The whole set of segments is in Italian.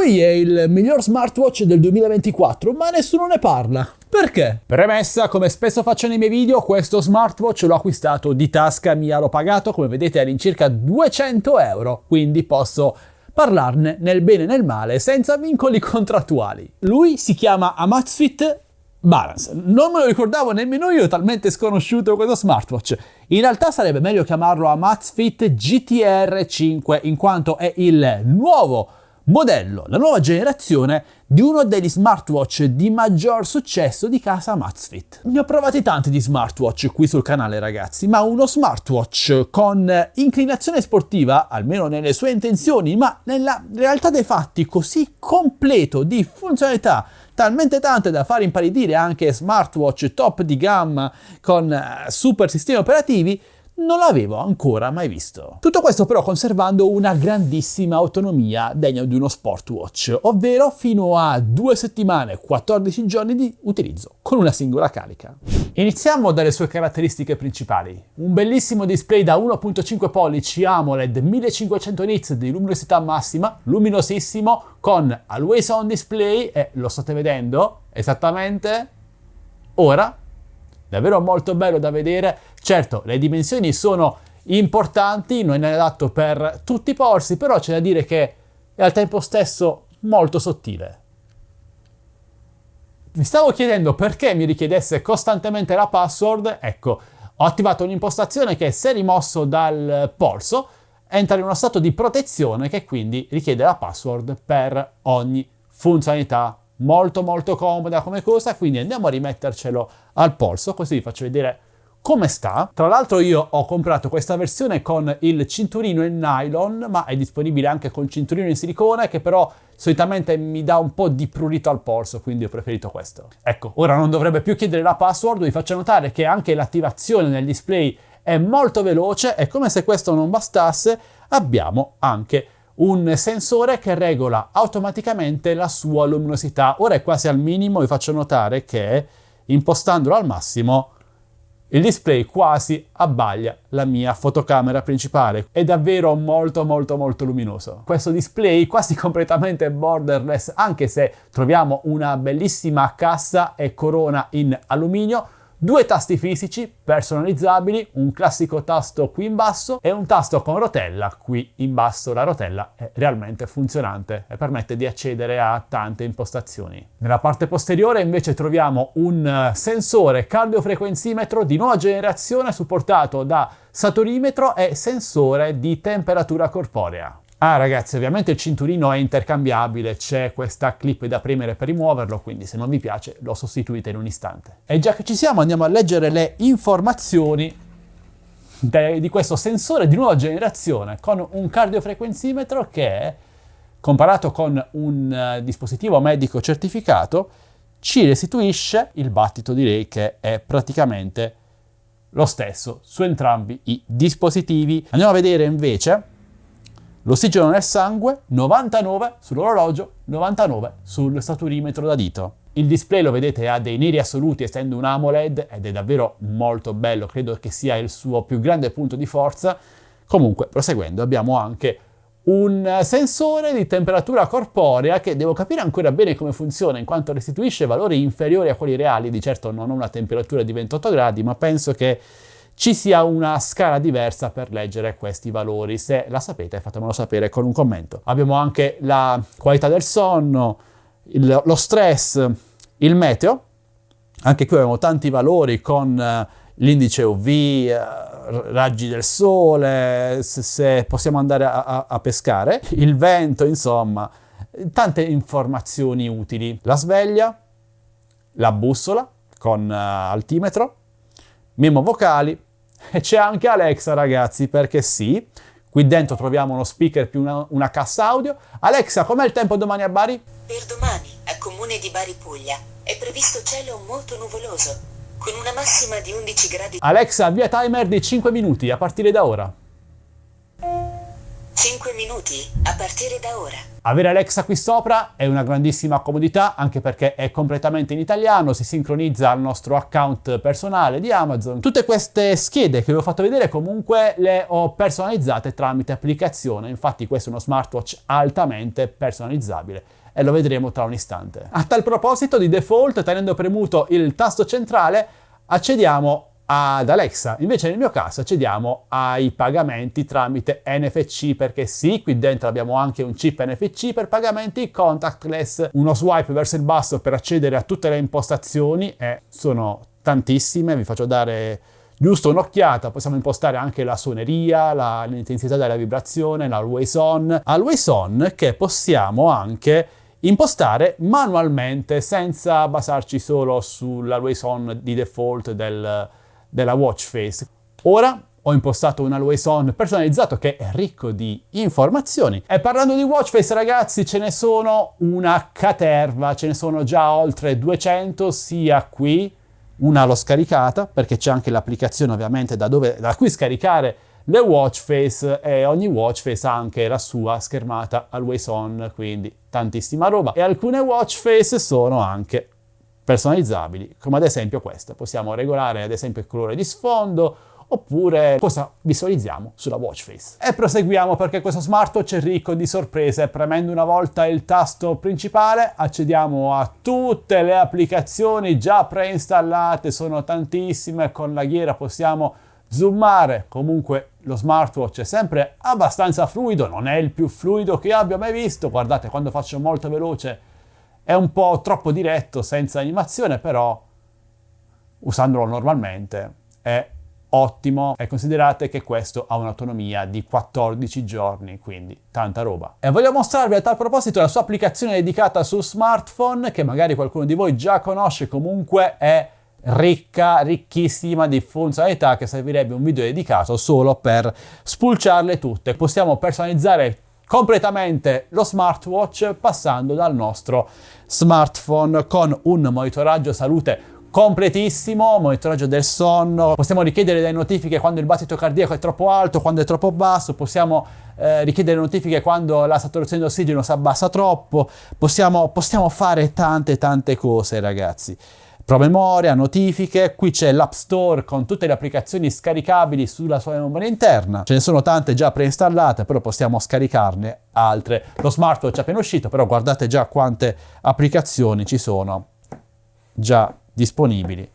Lui è il miglior smartwatch del 2024, ma nessuno ne parla. Perché? Premessa, come spesso faccio nei miei video, questo smartwatch l'ho acquistato di tasca mia, l'ho pagato, come vedete, all'incirca 200 euro, quindi posso parlarne nel bene e nel male senza vincoli contrattuali. Lui si chiama Amazfit Balance. Non me lo ricordavo nemmeno io, talmente sconosciuto questo smartwatch. In realtà sarebbe meglio chiamarlo Amazfit GTR 5, in quanto è il nuovo modello, la nuova generazione di uno degli smartwatch di maggior successo di casa Amazfit. Ne ho provati tanti di smartwatch qui sul canale, ragazzi, ma uno smartwatch con inclinazione sportiva, almeno nelle sue intenzioni, ma nella realtà dei fatti così completo di funzionalità, talmente tante da far impallidire anche smartwatch top di gamma con super sistemi operativi, non l'avevo ancora mai visto. Tutto questo però conservando una grandissima autonomia degna di uno smartwatch, ovvero fino a 2 settimane, 14 giorni di utilizzo con una singola carica. Iniziamo dalle sue caratteristiche principali. Un bellissimo display da 1.5 pollici AMOLED 1500 nits di luminosità massima, luminosissimo, con Always On Display, e lo state vedendo esattamente ora. Davvero molto bello da vedere. Certo, le dimensioni sono importanti, non è adatto per tutti i polsi, però c'è da dire che è al tempo stesso molto sottile. Mi stavo chiedendo perché mi richiedesse costantemente la password. Ecco, ho attivato un'impostazione che, se rimosso dal polso, entra in uno stato di protezione che quindi richiede la password per ogni funzionalità. Molto comoda come cosa, quindi andiamo a rimettercelo al polso, così vi faccio vedere come sta. Tra l'altro io ho comprato questa versione con il cinturino in nylon, ma è disponibile anche con cinturino in silicone, che però solitamente mi dà un po' di prurito al polso, quindi ho preferito questo. Ecco, ora non dovrebbe più chiedere la password. Vi faccio notare che anche l'attivazione del display è molto veloce, e come se questo non bastasse abbiamo anche un sensore che regola automaticamente la sua luminosità. Ora è quasi al minimo, vi faccio notare che impostandolo al massimo il display quasi abbaglia la mia fotocamera principale. È davvero molto luminoso. Questo display quasi completamente borderless, anche se troviamo una bellissima cassa e corona in alluminio, 2 tasti fisici personalizzabili, un classico tasto qui in basso e un tasto con rotella qui in basso. La rotella è realmente funzionante e permette di accedere a tante impostazioni. Nella parte posteriore invece troviamo un sensore cardiofrequenzimetro di nuova generazione supportato da saturimetro e sensore di temperatura corporea. Ragazzi, ovviamente il cinturino è intercambiabile, c'è questa clip da premere per rimuoverlo, quindi se non vi piace lo sostituite in un istante. E già che ci siamo, andiamo a leggere le informazioni di questo sensore di nuova generazione con un cardiofrequenzimetro che, comparato con un dispositivo medico certificato, ci restituisce il battito. Direi che è praticamente lo stesso su entrambi i dispositivi. Andiamo a vedere invece l'ossigeno nel sangue, 99 sull'orologio, 99 sul saturimetro da dito. Il display, lo vedete, ha dei neri assoluti essendo un AMOLED ed è davvero molto bello, credo che sia il suo più grande punto di forza. Comunque, proseguendo, abbiamo anche un sensore di temperatura corporea che devo capire ancora bene come funziona, in quanto restituisce valori inferiori a quelli reali. Di certo non ho una temperatura di 28 gradi, ma penso che ci sia una scala diversa per leggere questi valori. Se la sapete, fatemelo sapere con un commento. Abbiamo anche la qualità del sonno, lo stress, il meteo. Anche qui abbiamo tanti valori con l'indice UV, raggi del sole, se possiamo andare a pescare, il vento, insomma, tante informazioni utili. La sveglia, la bussola con altimetro, memo vocali, e c'è anche Alexa, ragazzi, perché sì, qui dentro troviamo uno speaker più una cassa audio. Alexa, com'è il tempo domani a Bari? Per domani, a Comune di Bari Puglia, è previsto cielo molto nuvoloso, con una massima di 11 gradi. Alexa, avvia timer di 5 minuti a partire da ora. 5 5 minuti, a partire da ora. Avere Alexa qui sopra è una grandissima comodità, anche perché è completamente in italiano, si sincronizza al nostro account personale di Amazon. Tutte queste schede che vi ho fatto vedere comunque le ho personalizzate tramite applicazione, infatti questo è uno smartwatch altamente personalizzabile e lo vedremo tra un istante. A tal proposito, di default, tenendo premuto il tasto centrale, accediamo ad Alexa. Invece nel mio caso accediamo ai pagamenti tramite NFC, perché sì, qui dentro abbiamo anche un chip NFC per pagamenti contactless, uno swipe verso il basso per accedere a tutte le impostazioni, e sono tantissime, vi faccio dare giusto un'occhiata. Possiamo impostare anche la suoneria, l'intensità della vibrazione, l'always on, che possiamo anche impostare manualmente senza basarci solo sull'always on di default della watch face. Ora ho impostato un always on personalizzato che è ricco di informazioni. E parlando di watch face, ragazzi, ce ne sono una caterva, ce ne sono già oltre 200, sia qui, una l'ho scaricata perché c'è anche l'applicazione ovviamente da cui scaricare le watch face, e ogni watch face ha anche la sua schermata always on, quindi tantissima roba. E alcune watch face sono anche personalizzabili, come ad esempio questa. Possiamo regolare ad esempio il colore di sfondo, oppure cosa visualizziamo sulla watch face. E proseguiamo, perché questo smartwatch è ricco di sorprese. Premendo una volta il tasto principale accediamo a tutte le applicazioni già preinstallate, sono tantissime. Con la ghiera possiamo zoomare. Comunque lo smartwatch è sempre abbastanza fluido, non è il più fluido che abbia mai visto. Guardate, quando faccio molto veloce è un po' troppo diretto, senza animazione, però usandolo normalmente è ottimo. E considerate che questo ha un'autonomia di 14 giorni, quindi tanta roba. E voglio mostrarvi a tal proposito la sua applicazione dedicata su smartphone, che magari qualcuno di voi già conosce. Comunque è ricchissima di funzionalità che servirebbe un video dedicato solo per spulciarle tutte. Possiamo personalizzare completamente lo smartwatch passando dal nostro smartphone, con un monitoraggio salute completissimo, monitoraggio del sonno. Possiamo richiedere delle notifiche quando il battito cardiaco è troppo alto, quando è troppo basso. Possiamo richiedere notifiche quando la saturazione di ossigeno si abbassa troppo. Possiamo fare tante cose, ragazzi. Promemoria, notifiche, qui c'è l'App Store con tutte le applicazioni scaricabili sulla sua memoria interna. Ce ne sono tante già preinstallate, però possiamo scaricarne altre. Lo smartwatch è appena uscito, però guardate già quante applicazioni ci sono già disponibili.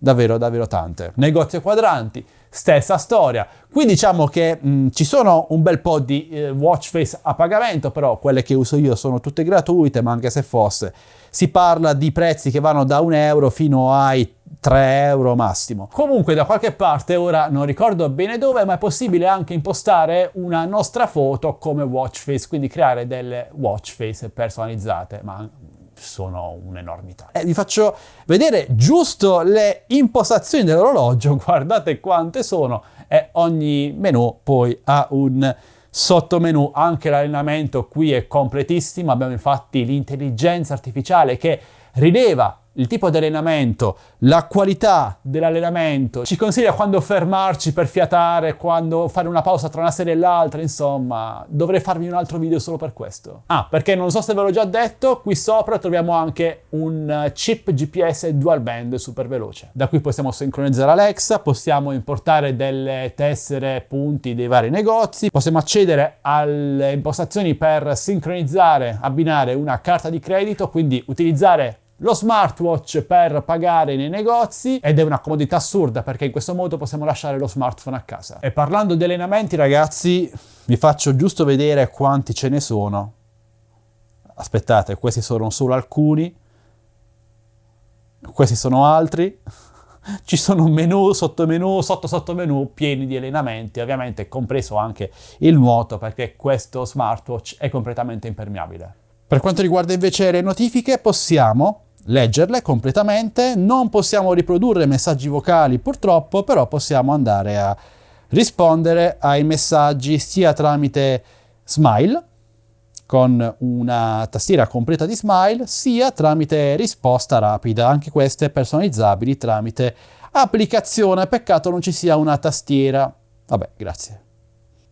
Davvero tante. Negozio quadranti, stessa storia. Qui diciamo che ci sono un bel po' di watch face a pagamento, però quelle che uso io sono tutte gratuite, ma anche se fosse, si parla di prezzi che vanno da 1 euro fino ai 3 euro massimo. Comunque da qualche parte, ora non ricordo bene dove, ma è possibile anche impostare una nostra foto come watch face, quindi creare delle watch face personalizzate, ma sono un'enormità. Vi faccio vedere giusto le impostazioni dell'orologio, guardate quante sono, e ogni menu poi ha un sottomenu. Anche l'allenamento qui è completissimo, abbiamo infatti l'intelligenza artificiale che rileva il tipo di allenamento, la qualità dell'allenamento, ci consiglia quando fermarci per fiatare, quando fare una pausa tra una serie e l'altra. Insomma, dovrei farmi un altro video solo per questo. Perché non so se ve l'ho già detto, qui sopra troviamo anche un chip GPS dual band super veloce. Da qui possiamo sincronizzare Alexa, possiamo importare delle tessere punti dei vari negozi, possiamo accedere alle impostazioni per sincronizzare, abbinare una carta di credito, quindi utilizzare lo smartwatch per pagare nei negozi, ed è una comodità assurda perché in questo modo possiamo lasciare lo smartphone a casa. E parlando di allenamenti, ragazzi, vi faccio giusto vedere quanti ce ne sono. Aspettate, questi sono solo alcuni, questi sono altri. Ci sono menu, sottomenu, sottomenu pieni di allenamenti, ovviamente compreso anche il nuoto, perché questo smartwatch è completamente impermeabile. Per quanto riguarda invece le notifiche, possiamo leggerle completamente, non possiamo riprodurre messaggi vocali purtroppo, però possiamo andare a rispondere ai messaggi sia tramite Smile, con una tastiera completa di Smile, sia tramite risposta rapida, anche queste personalizzabili tramite applicazione. Peccato non ci sia una tastiera. Vabbè, grazie.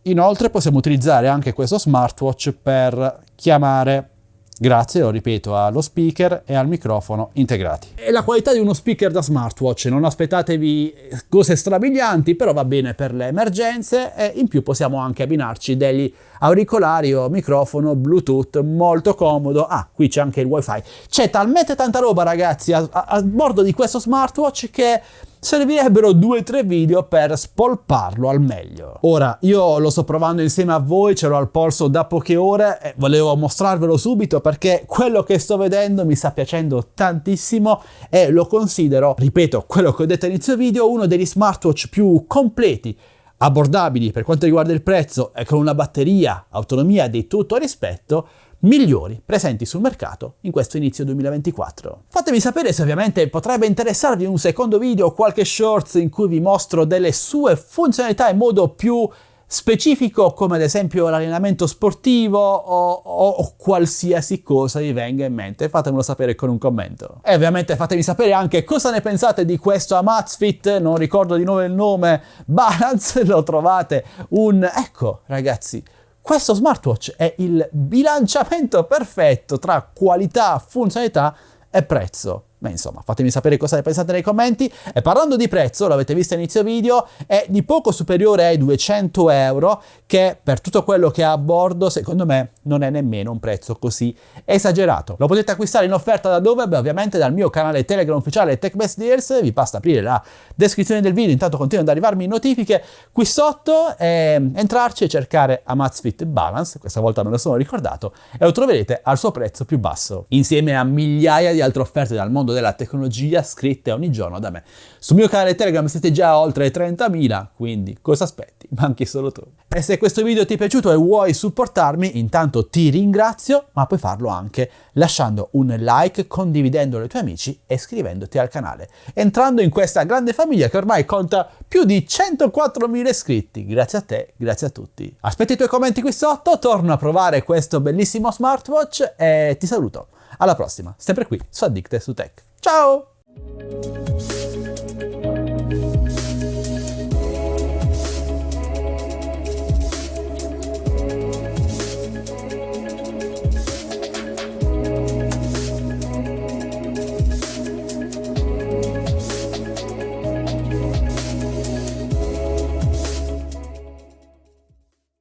Inoltre possiamo utilizzare anche questo smartwatch per chiamare, grazie, lo ripeto, allo speaker e al microfono integrati. E la qualità di uno speaker da smartwatch, non aspettatevi cose strabilianti, però va bene per le emergenze, e in più possiamo anche abbinarci degli auricolari o microfono Bluetooth molto comodo. Ah, qui c'è anche il wifi. C'è talmente tanta roba, ragazzi, a bordo di questo smartwatch che servirebbero 2-3 video per spolparlo al meglio. Ora, io lo sto provando insieme a voi, ce l'ho al polso da poche ore e volevo mostrarvelo subito perché quello che sto vedendo mi sta piacendo tantissimo e lo considero, ripeto, quello che ho detto all'inizio video, uno degli smartwatch più completi, abbordabili per quanto riguarda il prezzo e con una batteria, autonomia di tutto rispetto, migliori presenti sul mercato in questo inizio 2024. Fatemi sapere se ovviamente potrebbe interessarvi un secondo video o qualche shorts in cui vi mostro delle sue funzionalità in modo più specifico, come ad esempio l'allenamento sportivo o qualsiasi cosa vi venga in mente. Fatemelo sapere con un commento. E ovviamente fatemi sapere anche cosa ne pensate di questo Amazfit, non ricordo di nuovo il nome, Balance, lo trovate ecco ragazzi, questo smartwatch è il bilanciamento perfetto tra qualità, funzionalità e prezzo. Beh, insomma, fatemi sapere cosa ne pensate nei commenti. E parlando di prezzo, l'avete visto all'inizio video, è di poco superiore ai 200 euro, che per tutto quello che ha a bordo, secondo me, non è nemmeno un prezzo così esagerato. Lo potete acquistare in offerta da dove? Beh, ovviamente dal mio canale Telegram ufficiale TechBest Deals. Vi basta aprire la descrizione del video, intanto continuano ad arrivarmi notifiche qui sotto, e entrarci e cercare Amazfit Balance, questa volta me lo sono ricordato, e lo troverete al suo prezzo più basso, insieme a migliaia di altre offerte dal mondo della tecnologia scritte ogni giorno da me. Sul mio canale Telegram siete già a oltre 30.000, quindi cosa aspetti? Manchi solo tu. E se questo video ti è piaciuto e vuoi supportarmi, intanto ti ringrazio, ma puoi farlo anche lasciando un like, condividendolo ai tuoi amici e iscrivendoti al canale, entrando in questa grande famiglia che ormai conta più di 104.000 iscritti. Grazie a te, grazie a tutti. Aspetto i tuoi commenti qui sotto, torno a provare questo bellissimo smartwatch e ti saluto. Alla prossima, sempre qui su Addicted to Tech. Ciao!